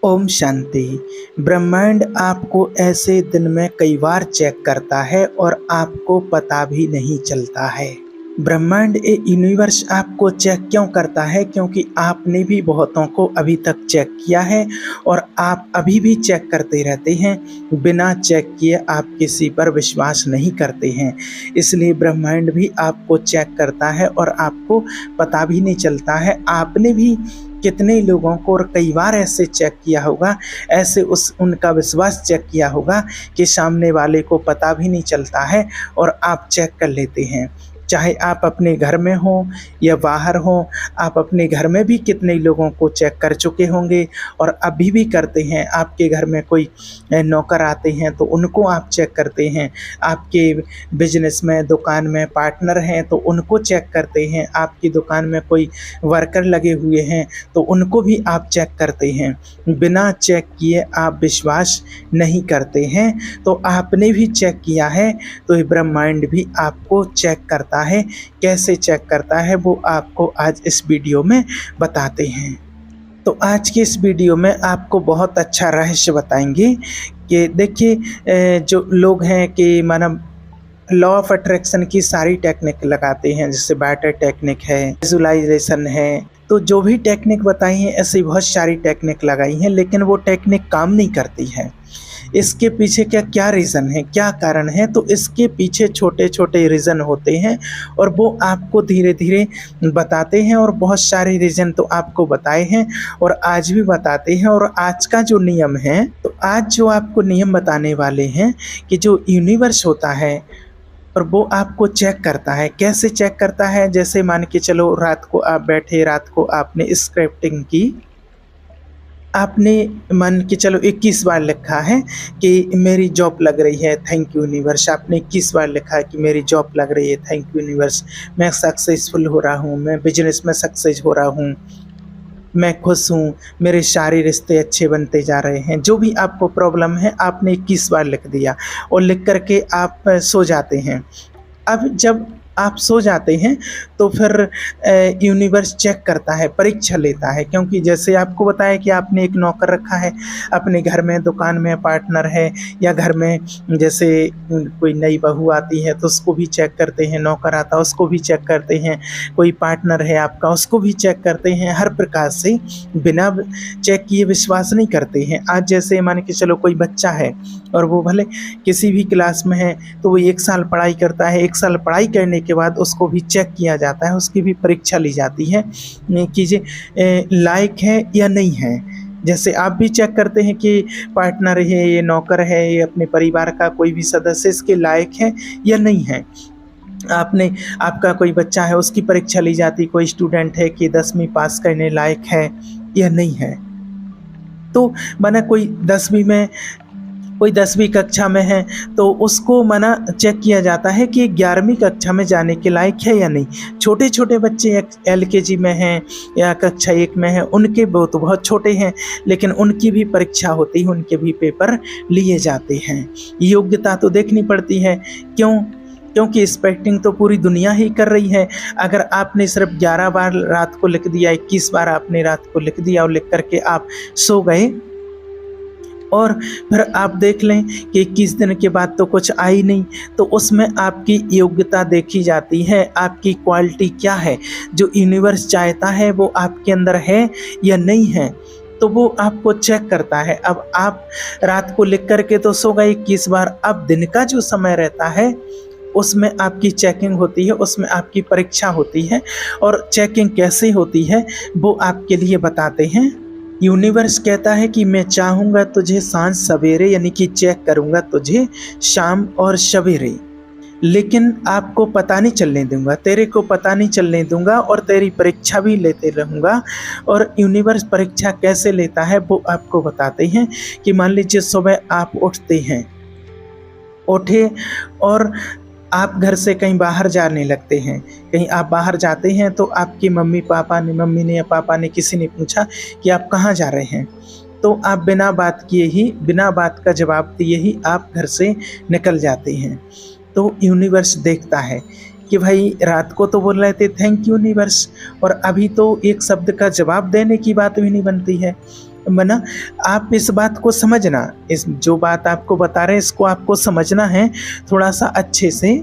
ओम शांति। ब्रह्मांड आपको ऐसे दिन में कई बार चेक करता है और आपको पता भी नहीं चलता है। ब्रह्मांड यूनिवर्स आपको चेक क्यों करता है? क्योंकि आपने भी बहुतों को अभी तक चेक किया है और आप अभी भी चेक करते रहते हैं। बिना चेक किए आप किसी पर विश्वास नहीं करते हैं, इसलिए ब्रह्मांड भी आपको चेक करता है और आपको पता भी नहीं चलता है। आपने भी कितने लोगों को और कई बार ऐसे चेक किया होगा, ऐसे उनका विश्वास चेक किया होगा कि सामने वाले को पता भी नहीं चलता है और आप चेक कर लेते हैं। चाहे आप अपने घर में हो या बाहर हो, आप अपने घर में भी कितने लोगों को चेक कर चुके होंगे और अभी भी करते हैं। आपके घर में कोई नौकर आते हैं तो उनको आप चेक करते हैं। आपके बिजनेस में, दुकान में पार्टनर हैं तो उनको चेक करते हैं। आपकी दुकान में कोई वर्कर लगे हुए हैं तो उनको भी आप चेक करते हैं। बिना चेक किए आप विश्वास नहीं करते हैं, तो आपने भी चेक किया है तो ये ब्रह्मांड भी आपको चेक करता है। कैसे चेक करता है वो आपको आज इस वीडियो में बताते हैं। तो आज के इस वीडियो में आपको बहुत अच्छा रहस्य बताएंगे कि देखिए, जो लोग हैं कि माना लॉ ऑफ अट्रैक्शन की सारी टेक्निक लगाते हैं, जैसे बैटर टेक्निक है, विजुअलाइजेशन है, तो जो भी टेक्निक बताई हैं ऐसी बहुत सारी टेक्निक लगाई हैं, लेकिन वो टेक्निक काम नहीं करती है। इसके पीछे क्या रीज़न है, क्या कारण है? तो इसके पीछे छोटे छोटे रीज़न होते हैं और वो आपको धीरे धीरे बताते हैं, और बहुत सारे रीज़न तो आपको बताए हैं और आज भी बताते हैं। और आज का जो नियम है, तो आज जो आपको नियम बताने वाले हैं कि जो यूनिवर्स होता है और वो आपको चेक करता है। कैसे चेक करता है? जैसे मान के चलो, रात को आप बैठे, रात को आपने स्क्रिप्टिंग की, आपने मान के चलो 21 बार लिखा है कि मेरी जॉब लग रही है, थैंक यू यूनिवर्स। आपने 21 बार लिखा है कि मेरी जॉब लग रही है, थैंक यू यूनिवर्स। मैं सक्सेसफुल हो रहा हूँ, मैं बिजनेस में सक्सेस हो रहा हूँ, मैं खुश हूँ, मेरे सारे रिश्ते अच्छे बनते जा रहे हैं। जो भी आपको प्रॉब्लम है आपने 21 बार लिख दिया और लिख करके आप सो जाते हैं। अब जब आप सो जाते हैं तो फिर यूनिवर्स चेक करता है, परीक्षा लेता है। क्योंकि जैसे आपको बताया कि आपने एक नौकर रखा है अपने घर में, दुकान में पार्टनर है, या घर में जैसे कोई नई बहू आती है तो उसको भी चेक करते हैं, नौकर आता है उसको भी चेक करते हैं, कोई पार्टनर है आपका उसको भी चेक करते हैं। हर प्रकार से बिना चेक किए विश्वास नहीं करते हैं। आज जैसे मान के चलो कोई बच्चा है और वो भले किसी भी क्लास में है तो वो 1 साल पढ़ाई करता है, 1 साल पढ़ाई करने के बाद उसको भी चेक किया जाता है, उसकी भी परीक्षा ली जाती है कि ये लायक है या नहीं है। जैसे आप भी चेक करते हैं कि पार्टनर है, ये नौकर है, ये अपने परिवार का कोई भी सदस्य इसके लायक है या नहीं है। आपका कोई बच्चा है उसकी परीक्षा ली जाती, कोई स्टूडेंट है कि 10वीं पास करने लायक है या नहीं है। तो माना कोई 10वीं कक्षा में है तो उसको माना चेक किया जाता है कि 11वीं कक्षा में जाने के लायक है या नहीं। छोटे छोटे बच्चे LKG में हैं या कक्षा 1 में हैं, उनके तो बहुत छोटे हैं, लेकिन उनकी भी परीक्षा होती है, उनके भी पेपर लिए जाते हैं। योग्यता तो देखनी पड़ती है। क्योंकि इंस्पेक्टिंग तो पूरी दुनिया ही कर रही है। अगर आपने सिर्फ 11 बार रात को लिख दिया, 21 बार आपने रात को लिख दिया और लिख करके आप सो गए, और फिर आप देख लें कि 21 दिन के बाद तो कुछ आई नहीं, तो उसमें आपकी योग्यता देखी जाती है, आपकी क्वालिटी क्या है, जो यूनिवर्स चाहता है वो आपके अंदर है या नहीं है, तो वो आपको चेक करता है। अब आप रात को लिख करके तो सो गए 21 बार, अब दिन का जो समय रहता है उसमें आपकी चेकिंग होती है, उसमें आपकी परीक्षा होती है। और चेकिंग कैसे होती है वो आपके लिए बताते हैं। यूनिवर्स कहता है कि मैं चाहूँगा तुझे सांझ सवेरे, यानी कि चेक करूँगा तुझे शाम और सवेरे, लेकिन आपको पता नहीं चलने दूंगा, तेरे को पता नहीं चलने दूंगा, और तेरी परीक्षा भी लेते रहूँगा। और यूनिवर्स परीक्षा कैसे लेता है वो आपको बताते हैं कि मान लीजिए सुबह आप उठे और आप घर से कहीं बाहर जाने लगते हैं, कहीं आप बाहर जाते हैं तो आपकी मम्मी ने या पापा ने किसी ने पूछा कि आप कहाँ जा रहे हैं, तो आप बिना बात का जवाब दिए ही आप घर से निकल जाते हैं। तो यूनिवर्स देखता है कि भाई रात को तो बोल रहे थे थैंक यू यूनिवर्स, और अभी तो एक शब्द का जवाब देने की बात भी नहीं बनती है। मना आप इस बात को समझना, इस जो बात आपको बता रहे हैं इसको आपको समझना है थोड़ा सा अच्छे से।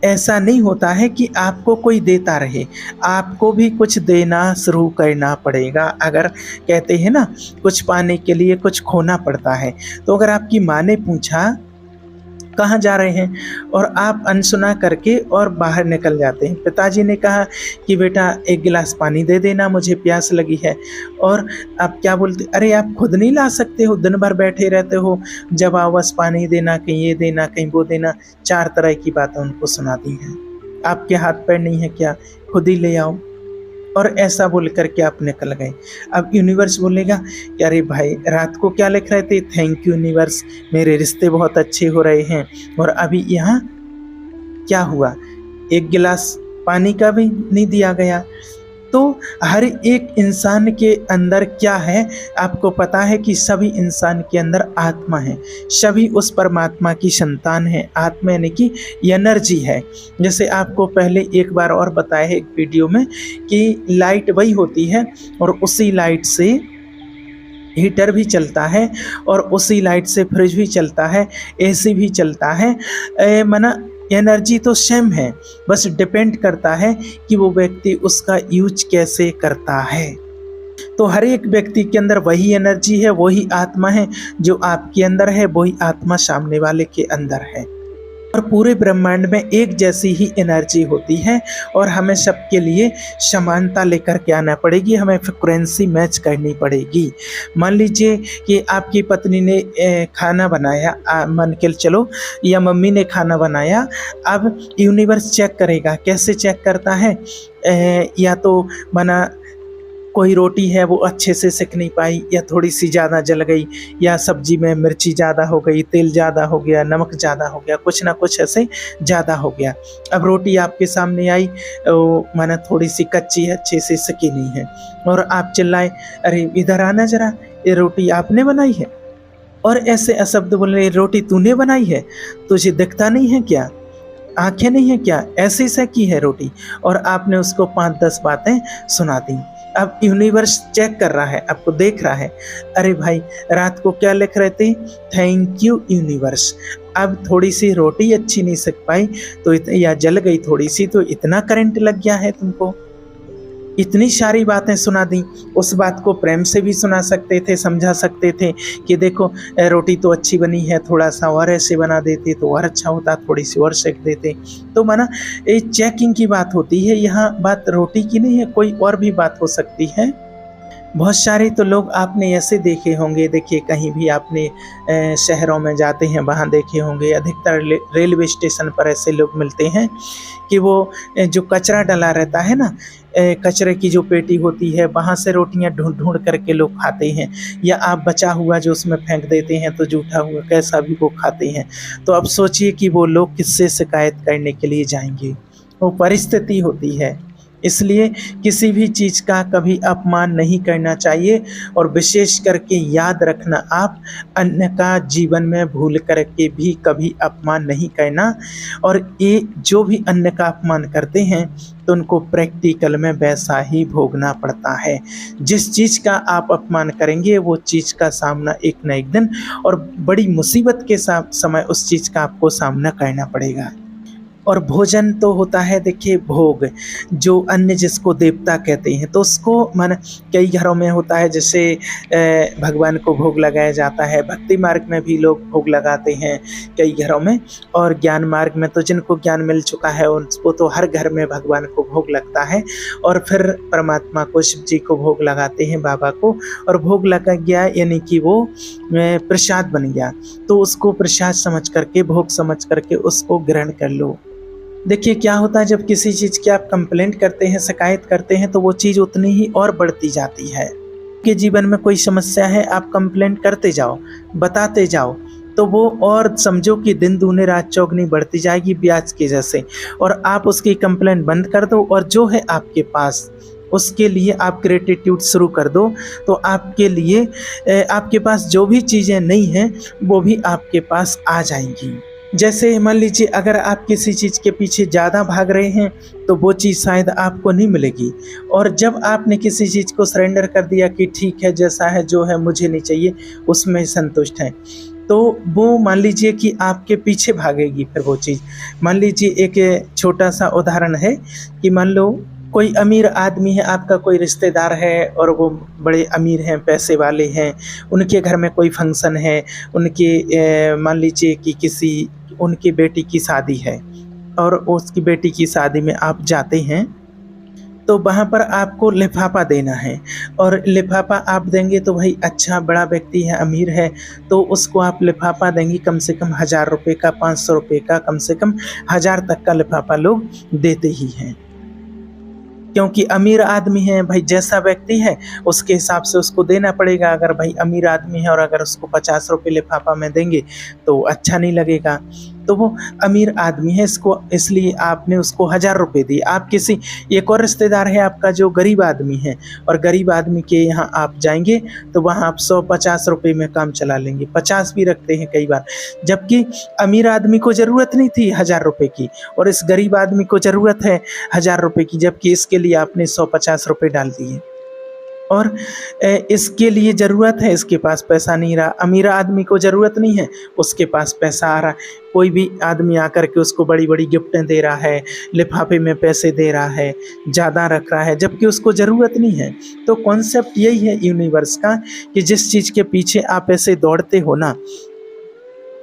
ऐसा नहीं होता है कि आपको कोई देता रहे, आपको भी कुछ देना शुरू करना पड़ेगा। अगर कहते हैं ना, कुछ पाने के लिए कुछ खोना पड़ता है। तो अगर आपकी माँ ने पूछा कहाँ जा रहे हैं और आप अनसुना करके और बाहर निकल जाते हैं, पिताजी ने कहा कि बेटा एक गिलास पानी दे देना, मुझे प्यास लगी है, और आप क्या बोलते, अरे आप खुद नहीं ला सकते हो, दिन भर बैठे रहते हो, जब आओ बस पानी देना, कहीं ये देना, कहीं वो देना, 4 तरह की बातें उनको सुनाती हैं। आपके हाथ पैर नहीं है क्या, खुद ही ले आओ। और ऐसा बोल करके आप निकल गए। अब यूनिवर्स बोलेगा कि अरे भाई रात को क्या लिख रहे थे, थैंक यू यूनिवर्स, मेरे रिश्ते बहुत अच्छे हो रहे हैं, और अभी यहाँ क्या हुआ, एक गिलास पानी का भी नहीं दिया गया। तो हर एक इंसान के अंदर क्या है, आपको पता है कि सभी इंसान के अंदर आत्मा है, सभी उस परमात्मा की संतान है। आत्मा यानी कि एनर्जी है। जैसे आपको पहले एक बार और बताया है एक वीडियो में कि लाइट वही होती है, और उसी लाइट से हीटर भी चलता है, और उसी लाइट से फ्रिज भी चलता है, एसी भी चलता है। मना एनर्जी तो सेम है, बस डिपेंड करता है कि वो व्यक्ति उसका यूज कैसे करता है। तो हर एक व्यक्ति के अंदर वही एनर्जी है, वही आत्मा है, जो आपके अंदर है वही आत्मा सामने वाले के अंदर है। और पूरे ब्रह्मांड में एक जैसी ही एनर्जी होती है, और हमें सबके लिए समानता लेकर के आना पड़ेगी, हमें फ्रिक्वेंसी मैच करनी पड़ेगी। मान लीजिए कि आपकी पत्नी ने खाना बनाया, मान के चलो, या मम्मी ने खाना बनाया, अब यूनिवर्स चेक करेगा। कैसे चेक करता है, या तो बना कोई रोटी है वो अच्छे से सिक नहीं पाई, या थोड़ी सी ज़्यादा जल गई, या सब्जी में मिर्ची ज़्यादा हो गई, तेल ज़्यादा हो गया, नमक ज़्यादा हो गया, कुछ ना कुछ ऐसे ज़्यादा हो गया। अब रोटी आपके सामने आई, माना थोड़ी सी कच्ची है, अच्छे से सिकी नहीं है, और आप चिल्लाए, अरे इधर आना जरा, ये रोटी आपने बनाई है, और ऐसे अशब्द बोल रहे, रोटी तूने बनाई है, तुझे दिखता नहीं है क्या, आंखें नहीं है क्या, ऐसी सेकी है रोटी, और आपने उसको 5-10 बातें सुना दी। अब यूनिवर्स चेक कर रहा है, आपको देख रहा है, अरे भाई रात को क्या लिख रहे थे, थैंक यू यूनिवर्स। अब थोड़ी सी रोटी अच्छी नहीं सिक पाई तो या जल गई थोड़ी सी, तो इतना करंट लग गया है तुमको, इतनी सारी बातें सुना दी। उस बात को प्रेम से भी सुना सकते थे, समझा सकते थे कि देखो रोटी तो अच्छी बनी है, थोड़ा सा और ऐसे बना देते तो और अच्छा होता, थोड़ी सी और सेक देते। तो माना ये चेकिंग की बात होती है, यहाँ बात रोटी की नहीं है, कोई और भी बात हो सकती है। बहुत सारे तो लोग आपने ऐसे देखे होंगे, देखिए कहीं भी आपने शहरों में जाते हैं वहाँ देखे होंगे, अधिकतर रेलवे स्टेशन पर ऐसे लोग मिलते हैं कि वो जो कचरा डला रहता है ना, कचरे की जो पेटी होती है, वहाँ से रोटियां ढूंढ ढूंढ करके लोग खाते हैं, या आप बचा हुआ जो उसमें फेंक देते हैं तो जूठा हुआ कैसा भी वो खाते हैं। तो अब सोचिए कि वो लोग किससे शिकायत करने के लिए जाएंगे, वो परिस्थिति होती है। इसलिए किसी भी चीज़ का कभी अपमान नहीं करना चाहिए, और विशेष करके याद रखना, आप अन्य का जीवन में भूल करके भी कभी अपमान नहीं करना। और ये जो भी अन्य का अपमान करते हैं तो उनको प्रैक्टिकल में वैसा ही भोगना पड़ता है। जिस चीज़ का आप अपमान करेंगे वो चीज़ का सामना एक न एक दिन और बड़ी मुसीबत के समय उस चीज़ का आपको सामना करना पड़ेगा। और भोजन तो होता है, देखिए भोग, जो अन्य जिसको देवता कहते हैं, तो उसको मन कई घरों में होता है, जैसे भगवान को भोग लगाया जाता है। भक्ति मार्ग में भी लोग भोग लगाते हैं कई घरों में, और ज्ञान मार्ग में तो जिनको ज्ञान मिल चुका है उनको तो हर घर में भगवान को भोग लगता है, और फिर परमात्मा को, शिव जी को भोग लगाते हैं, बाबा को। और भोग लगा गया यानी कि वो प्रसाद बन गया, तो उसको प्रसाद समझ करके, भोग समझ करके उसको ग्रहण कर लो। देखिए क्या होता है, जब किसी चीज़ की आप कंप्लेंट करते हैं, शिकायत करते हैं, तो वो चीज़ उतनी ही और बढ़ती जाती है। आपके जीवन में कोई समस्या है, आप कंप्लेंट करते जाओ, बताते जाओ, तो वो और समझो कि दिन दूने रात चौगनी बढ़ती जाएगी ब्याज के जैसे। और आप उसकी कंप्लेंट बंद कर दो, और जो है आपके पास उसके लिए आप ग्रेटिट्यूड शुरू कर दो, तो आपके लिए आपके पास जो भी चीज़ें नहीं हैं वो भी आपके पास आ जाएंगी। जैसे मान लीजिए अगर आप किसी चीज़ के पीछे ज़्यादा भाग रहे हैं तो वो चीज़ शायद आपको नहीं मिलेगी, और जब आपने किसी चीज़ को सरेंडर कर दिया कि ठीक है जैसा है जो है मुझे नहीं चाहिए, उसमें संतुष्ट हैं, तो वो मान लीजिए कि आपके पीछे भागेगी फिर वो चीज़। मान लीजिए एक छोटा सा उदाहरण है कि मान लो कोई अमीर आदमी है, आपका कोई रिश्तेदार है और वो बड़े अमीर हैं, पैसे वाले हैं, उनके घर में कोई फंक्शन है, उनके मान लीजिए कि किसी उनकी बेटी की शादी है और उसकी बेटी की शादी में आप जाते हैं, तो वहाँ पर आपको लिफाफा देना है, और लिफाफा आप देंगे तो भाई अच्छा बड़ा व्यक्ति है, अमीर है, तो उसको आप लिफाफा देंगे कम से कम 1000 रुपये का, 500 रुपये का, कम से कम 1000 तक का लिफाफा लोग देते ही हैं। क्योंकि अमीर आदमी है भाई, जैसा व्यक्ति है उसके हिसाब से उसको देना पड़ेगा। अगर भाई अमीर आदमी है और अगर उसको 50 रुपये लिफाफा में देंगे तो अच्छा नहीं लगेगा, तो वो अमीर आदमी है, इसको इसलिए आपने उसको 1000 रुपये दिए। आप किसी एक और रिश्तेदार है आपका जो गरीब आदमी है, और गरीब आदमी के यहाँ आप जाएंगे तो वहाँ आप 150 रुपये में काम चला लेंगे, 50 भी रखते हैं कई बार, जबकि अमीर आदमी को ज़रूरत नहीं थी 1000 रुपये की और इस गरीब आदमी को ज़रूरत है 1000 रुपये की, जबकि इसके लिए आपने 150 रुपये डाल दिए। और इसके लिए ज़रूरत है, इसके पास पैसा नहीं रहा। अमीर आदमी को ज़रूरत नहीं है, उसके पास पैसा आ रहा। कोई भी आदमी आकर के उसको बड़ी बड़ी गिफ्टें दे रहा है, लिफाफे में पैसे दे रहा है, ज़्यादा रख रहा है, जबकि उसको ज़रूरत नहीं है। तो कॉन्सेप्ट यही है यूनिवर्स का कि जिस चीज़ के पीछे आप ऐसे दौड़ते हो ना,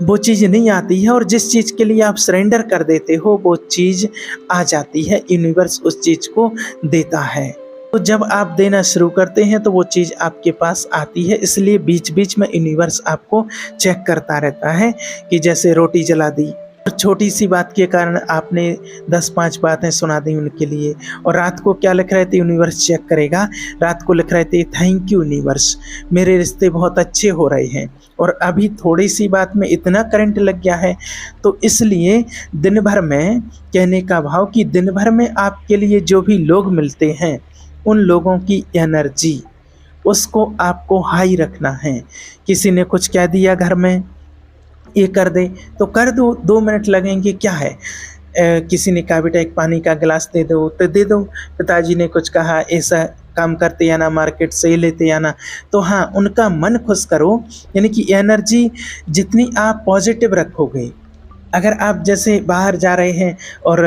वो चीज़ नहीं आती है, और जिस चीज़ के लिए आप सरेंडर कर देते हो वो चीज़ आ जाती है। यूनिवर्स उस चीज़ को देता है। तो जब आप देना शुरू करते हैं तो वो चीज़ आपके पास आती है। इसलिए बीच बीच में यूनिवर्स आपको चेक करता रहता है कि जैसे रोटी जला दी, छोटी सी बात के कारण आपने 10-5 बातें सुना दी उनके लिए, और रात को क्या लिख रहे थे यूनिवर्स चेक करेगा। रात को लिख रहे थे थैंक यू यूनिवर्स, मेरे रिश्ते बहुत अच्छे हो रहे हैं, और अभी थोड़ी सी बात में इतना करंट लग गया है। तो इसलिए दिन भर में, कहने का भाव कि दिन भर में आपके लिए जो भी लोग मिलते हैं उन लोगों की एनर्जी उसको आपको हाई रखना है। किसी ने कुछ कह दिया घर में, ये कर दे तो कर दो, 2 मिनट लगेंगे, क्या है। किसी ने कहा बेटा एक पानी का गिलास दे दो तो दे दो। पिताजी ने कुछ कहा ऐसा काम करते आना, मार्केट से लेते आना, तो हाँ उनका मन खुश करो। यानी कि एनर्जी जितनी आप पॉजिटिव रखोगे, अगर आप जैसे बाहर जा रहे हैं और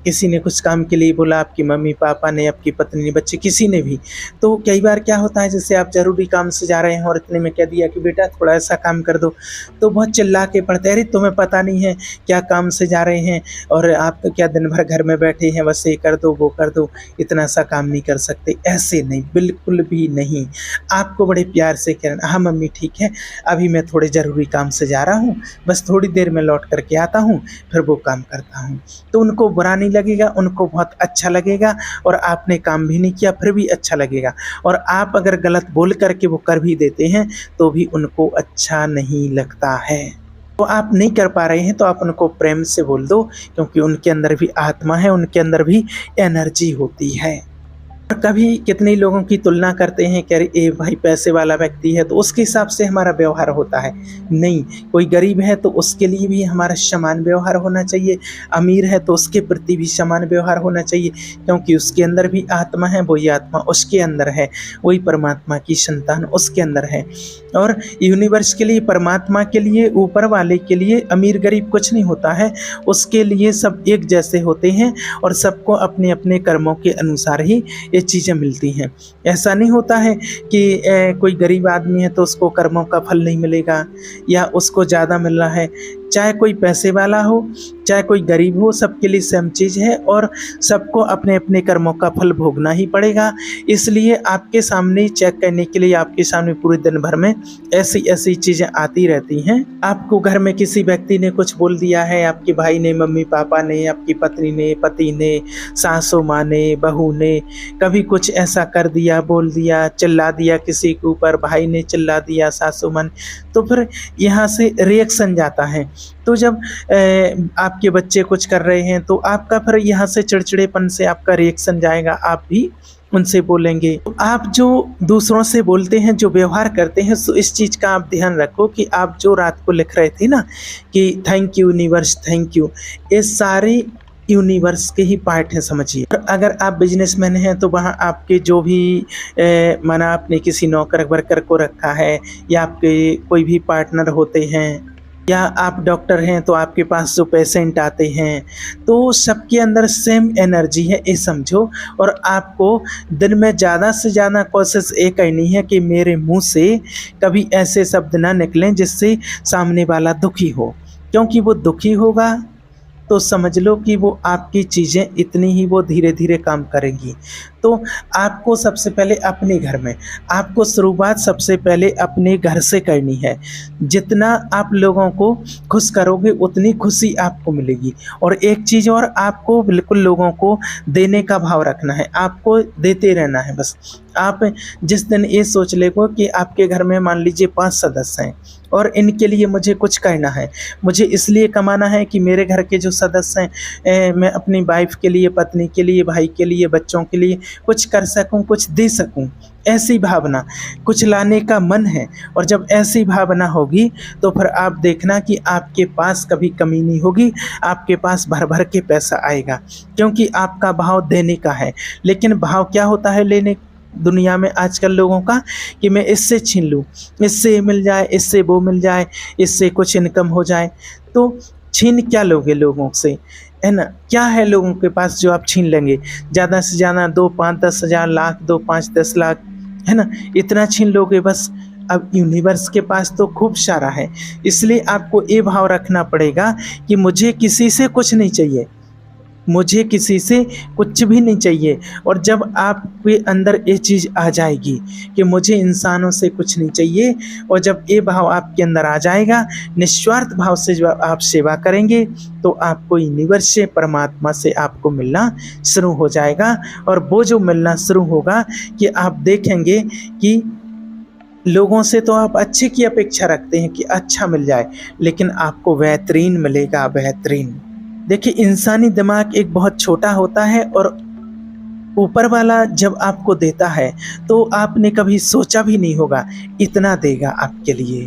किसी ने कुछ काम के लिए बोला, आपकी मम्मी पापा ने, आपकी पत्नी ने, बच्चे, किसी ने भी, तो कई बार क्या होता है जैसे आप ज़रूरी काम से जा रहे हैं और इतने में कह दिया कि बेटा थोड़ा ऐसा काम कर दो, तो बहुत चिल्ला के पड़ते हैं, अरे तुम्हें पता नहीं है क्या काम से जा रहे हैं और आप तो क्या दिन भर घर में बैठे हैं, बस ये कर दो वो कर दो, इतना सा काम नहीं कर सकते। ऐसे नहीं, बिल्कुल भी नहीं। आपको बड़े प्यार से कहना, हाँ मम्मी ठीक है, अभी मैं थोड़े ज़रूरी काम से जा रहा हूँ, बस थोड़ी देर में लौट करके आता हूँ, फिर वो काम करता हूँ। तो उनको बुरा नहीं लगेगा, उनको बहुत अच्छा लगेगा, और आपने काम भी नहीं किया फिर भी अच्छा लगेगा। और आप अगर गलत बोल करके वो कर भी देते हैं तो भी उनको अच्छा नहीं लगता है। तो आप नहीं कर पा रहे हैं तो आप उनको प्रेम से बोल दो, क्योंकि उनके अंदर भी आत्मा है, उनके अंदर भी एनर्जी होती है। और कभी कितने लोगों की तुलना करते हैं कि अरे ये भाई पैसे वाला व्यक्ति है तो उसके हिसाब से हमारा व्यवहार होता है। नहीं, कोई गरीब है तो उसके लिए भी हमारा समान व्यवहार होना चाहिए, अमीर है तो उसके प्रति भी समान व्यवहार होना चाहिए, क्योंकि उसके अंदर भी आत्मा है, वही आत्मा उसके अंदर है, वही परमात्मा की संतान उसके अंदर है। और यूनिवर्स के लिए, परमात्मा के लिए, ऊपर वाले के लिए अमीर गरीब कुछ नहीं होता है, उसके लिए सब एक जैसे होते हैं और सबको अपने अपने कर्मों के अनुसार ही ये चीज़ें मिलती हैं। ऐसा नहीं होता है कि कोई गरीब आदमी है तो उसको कर्मों का फल नहीं मिलेगा या उसको ज़्यादा मिल रहा है। चाहे कोई पैसे वाला हो चाहे कोई गरीब हो, सबके लिए सेम चीज़ है और सबको अपने अपने कर्मों का फल भोगना ही पड़ेगा। इसलिए आपके सामने चेक करने के लिए आपके सामने पूरे दिन भर में ऐसी ऐसी चीज़ें आती रहती हैं। आपको घर में किसी व्यक्ति ने कुछ बोल दिया है, आपके भाई ने, मम्मी पापा ने, आपकी पत्नी ने, पति ने, सासू माँ ने, बहू ने कभी कुछ ऐसा कर दिया, बोल दिया, चिल्ला दिया किसी के ऊपर, भाई ने चिल्ला दिया, सासू माँ ने, तो फिर यहाँ से रिएक्शन जाता है। तो जब आपके बच्चे कुछ कर रहे हैं तो आपका फिर यहाँ से चिड़चिड़ेपन से आपका रिएक्शन जाएगा, आप भी उनसे बोलेंगे। तो आप जो दूसरों से बोलते हैं, जो व्यवहार करते हैं, तो इस चीज़ का आप ध्यान रखो कि आप जो रात को लिख रहे थे ना कि thank you universe, thank you, ये सारे यूनिवर्स के ही पार्ट हैं, समझिए। और अगर आप बिजनेसमैन हैं तो वहाँ आपके जो भी माना आपने किसी नौकर वर्कर को रखा है, या आपके कोई भी पार्टनर होते हैं, या आप डॉक्टर हैं तो आपके पास जो पेशेंट आते हैं, तो सबके अंदर सेम एनर्जी है, ये समझो। और आपको दिन में ज़्यादा से ज़्यादा कोशिश ये करनी है कि मेरे मुंह से कभी ऐसे शब्द ना निकलें जिससे सामने वाला दुखी हो, क्योंकि वो दुखी होगा तो समझ लो कि वो आपकी चीज़ें इतनी ही वो धीरे धीरे काम करेंगी। तो आपको सबसे पहले अपने घर में, आपको शुरुआत सबसे पहले अपने घर से करनी है। जितना आप लोगों को खुश करोगे उतनी खुशी आपको मिलेगी। और एक चीज़ और, आपको बिल्कुल लोगों को देने का भाव रखना है, आपको देते रहना है बस। आप जिस दिन ये सोच लेगो कि आपके घर में मान लीजिए 5 सदस्य हैं और इनके लिए मुझे कुछ करना है, मुझे इसलिए कमाना है कि मेरे घर के जो सदस्य हैं मैं अपनी वाइफ के लिए, पत्नी के लिए, भाई के लिए, बच्चों के लिए कुछ कर सकूं, कुछ दे सकूं, ऐसी भावना, कुछ लाने का मन है। और जब ऐसी भावना होगी तो फिर आप देखना कि आपके पास कभी कमी नहीं होगी, आपके पास भर भर के पैसा आएगा, क्योंकि आपका भाव देने का है। लेकिन भाव क्या होता है लेने दुनिया में आजकल लोगों का, कि मैं इससे छीन लूँ, इससे मिल जाए, इससे वो मिल जाए, इससे कुछ इनकम हो जाए। तो छीन क्या लोगे लोगों से, है ना? क्या है लोगों के पास जो आप छीन लेंगे? ज़्यादा से ज़्यादा 2, 5, 10 हज़ार, लाख, 2, 5, 10 लाख, है ना? इतना छीन लोगे बस। अब यूनिवर्स के पास तो खूब सारा है, इसलिए आपको ये भाव रखना पड़ेगा कि मुझे किसी से कुछ नहीं चाहिए, मुझे किसी से कुछ भी नहीं चाहिए। और जब आपके अंदर ये चीज़ आ जाएगी कि मुझे इंसानों से कुछ नहीं चाहिए, और जब ये भाव आपके अंदर आ जाएगा, निस्वार्थ भाव से जब आप सेवा करेंगे, तो आपको यूनिवर्स से, परमात्मा से आपको मिलना शुरू हो जाएगा। और वो जो मिलना शुरू होगा कि आप देखेंगे कि लोगों से तो आप अच्छे की अपेक्षा रखते हैं कि अच्छा मिल जाए, लेकिन आपको बेहतरीन मिलेगा, बेहतरीन। देखिए, इंसानी दिमाग एक बहुत छोटा होता है, और ऊपर वाला जब आपको देता है तो आपने कभी सोचा भी नहीं होगा इतना देगा आपके लिए।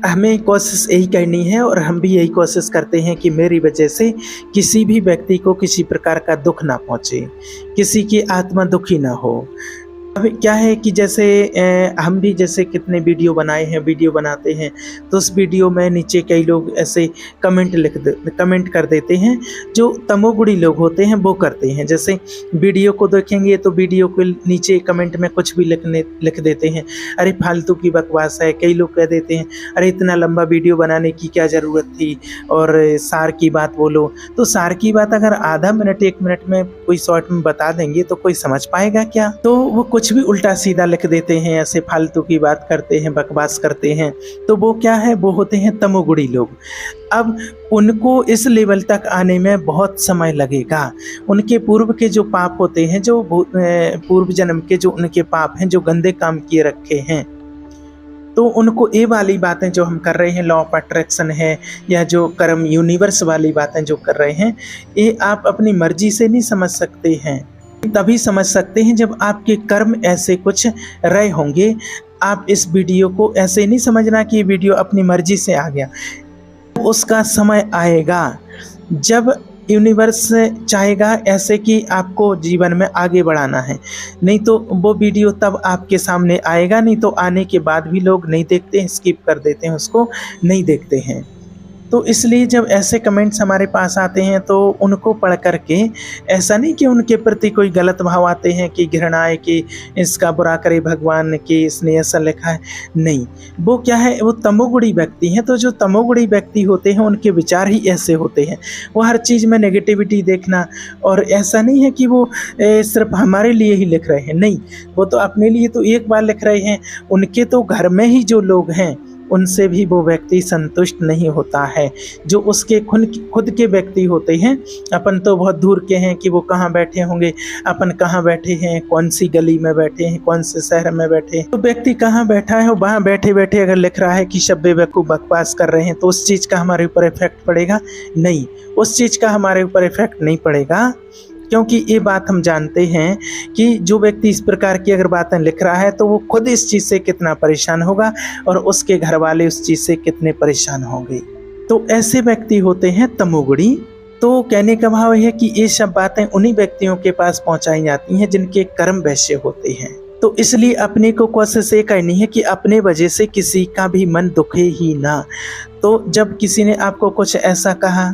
हमें कोशिश यही करनी है, और हम भी यही कोशिश करते हैं कि मेरी वजह से किसी भी व्यक्ति को किसी प्रकार का दुख ना पहुँचे, किसी की आत्मा दुखी ना हो। अभी क्या है कि जैसे हम भी जैसे कितने वीडियो बनाए हैं, वीडियो बनाते हैं, तो उस वीडियो में नीचे कई लोग ऐसे कमेंट कर देते हैं, जो तमोगुणी लोग होते हैं वो करते हैं। जैसे वीडियो को देखेंगे तो वीडियो के नीचे कमेंट में कुछ भी लिख देते हैं, अरे फालतू की बकवास है। कई लोग कह देते हैं, अरे इतना लंबा वीडियो बनाने की क्या ज़रूरत थी, और सार की बात बोलो। तो सार की बात अगर आधा मिनट, 1 मिनट में कोई शॉर्ट में बता देंगे तो कोई समझ पाएगा क्या? तो वो कुछ भी उल्टा सीधा लिख देते हैं, ऐसे फालतू की बात करते हैं, बकवास करते हैं। तो वो क्या है, वो होते हैं तमोगुणी लोग। अब उनको इस लेवल तक आने में बहुत समय लगेगा। उनके पूर्व के जो पाप होते हैं, जो पूर्व जन्म के जो उनके पाप हैं, जो गंदे काम किए रखे हैं, तो उनको ये वाली बातें जो हम कर रहे हैं, लॉ ऑफ अट्रैक्शन है, या जो कर्म यूनिवर्स वाली बातें जो कर रहे हैं, ये आप अपनी मर्जी से नहीं समझ सकते हैं। तभी समझ सकते हैं जब आपके कर्म ऐसे कुछ रहे होंगे। आप इस वीडियो को ऐसे नहीं समझना कि ये वीडियो अपनी मर्जी से आ गया। उसका समय आएगा जब यूनिवर्स चाहेगा ऐसे कि आपको जीवन में आगे बढ़ाना है, नहीं तो वो वीडियो तब आपके सामने आएगा। नहीं तो आने के बाद भी लोग नहीं देखते हैं, स्किप कर देते हैं, उसको नहीं देखते हैं। तो इसलिए जब ऐसे कमेंट्स हमारे पास आते हैं तो उनको पढ़ करके ऐसा नहीं कि उनके प्रति कोई गलत भाव आते हैं कि घृणा है कि इसका बुरा करे भगवान, कि इसने ऐसा लिखा है। नहीं, वो क्या है, वो तमोगुणी व्यक्ति हैं। तो जो तमोगुणी व्यक्ति होते हैं उनके विचार ही ऐसे होते हैं, वो हर चीज़ में नेगेटिविटी देखना। और ऐसा नहीं है कि वो सिर्फ हमारे लिए ही लिख रहे हैं, नहीं, वो तो अपने लिए तो एक बार लिख रहे हैं, उनके तो घर में ही जो लोग हैं उनसे भी वो व्यक्ति संतुष्ट नहीं होता है। जो उसके खुद के व्यक्ति होते हैं, अपन तो बहुत दूर के हैं कि वो कहाँ बैठे होंगे, अपन कहाँ बैठे हैं, कौन सी गली में बैठे हैं, कौन से शहर में बैठे हैं, तो व्यक्ति कहाँ बैठा है, वहाँ बैठे बैठे अगर लिख रहा है कि शब्बे बेवकूफ़ बकवास कर रहे हैं, तो उस चीज़ का हमारे ऊपर इफेक्ट पड़ेगा? नहीं, उस चीज़ का हमारे ऊपर इफेक्ट नहीं पड़ेगा। क्योंकि ये बात हम जानते हैं कि जो व्यक्ति इस प्रकार की अगर बातें लिख रहा है तो वो खुद इस चीज़ से कितना परेशान होगा और उसके घर वाले उस चीज़ से कितने परेशान होंगे। तो ऐसे व्यक्ति होते हैं तमोगुणी। तो कहने का भाव है कि ये सब बातें उन्हीं व्यक्तियों के पास पहुंचाई जाती हैं जिनके कर्म वैसे होते हैं। तो इसलिए अपने को कोशिश ये करनी है कि अपने वजह से किसी का भी मन दुखे ही ना। तो जब किसी ने आपको कुछ ऐसा कहा,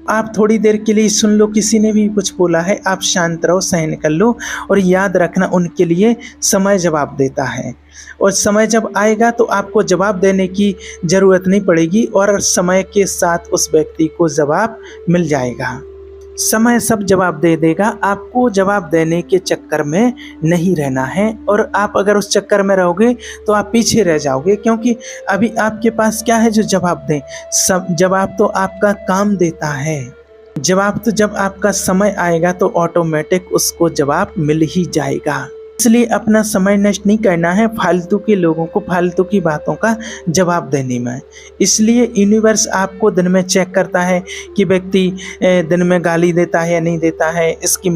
आप थोड़ी देर के लिए सुन लो, किसी ने भी कुछ बोला है, आप शांत रहो, सहन कर लो और याद रखना उनके लिए समय जवाब देता है। और समय जब आएगा तो आपको जवाब देने की ज़रूरत नहीं पड़ेगी और समय के साथ उस व्यक्ति को जवाब मिल जाएगा। समय सब जवाब दे देगा, आपको जवाब देने के चक्कर में नहीं रहना है। और आप अगर उस चक्कर में रहोगे तो आप पीछे रह जाओगे, क्योंकि अभी आपके पास क्या है जो जवाब दें। सब जवाब तो आपका काम देता है। जवाब तो जब आपका समय आएगा तो ऑटोमेटिक उसको जवाब मिल ही जाएगा। इसलिए अपना समय नष्ट नहीं करना है फालतू के लोगों को फालतू की बातों का जवाब देने में। इसलिए यूनिवर्स आपको दिन में चेक करता है कि व्यक्ति दिन में गाली देता है या नहीं देता है, इसकी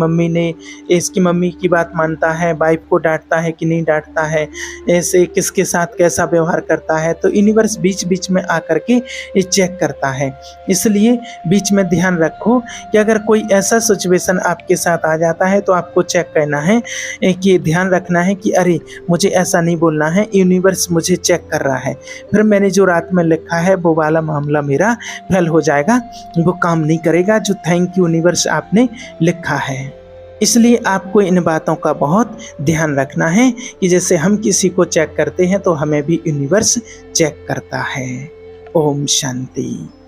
मम्मी की बात मानता है, वाइफ को डांटता है कि नहीं डांटता है, ऐसे किसके साथ कैसा व्यवहार करता है। तो यूनिवर्स बीच बीच में आकर के ये चेक करता है। इसलिए बीच में ध्यान रखो कि अगर कोई ऐसा सिचुएशन आपके साथ आ जाता है तो आपको चेक करना है कि ध्यान रखना है कि अरे मुझे ऐसा नहीं बोलना है, यूनिवर्स मुझे चेक कर रहा है, फिर मैंने जो रात में लिखा है वो वाला मामला मेरा फेल हो जाएगा, वो काम नहीं करेगा जो थैंक यू यूनिवर्स आपने लिखा है। इसलिए आपको इन बातों का बहुत ध्यान रखना है कि जैसे हम किसी को चेक करते हैं तो हमें भी यूनिवर्स चेक करता है। ओम शांति।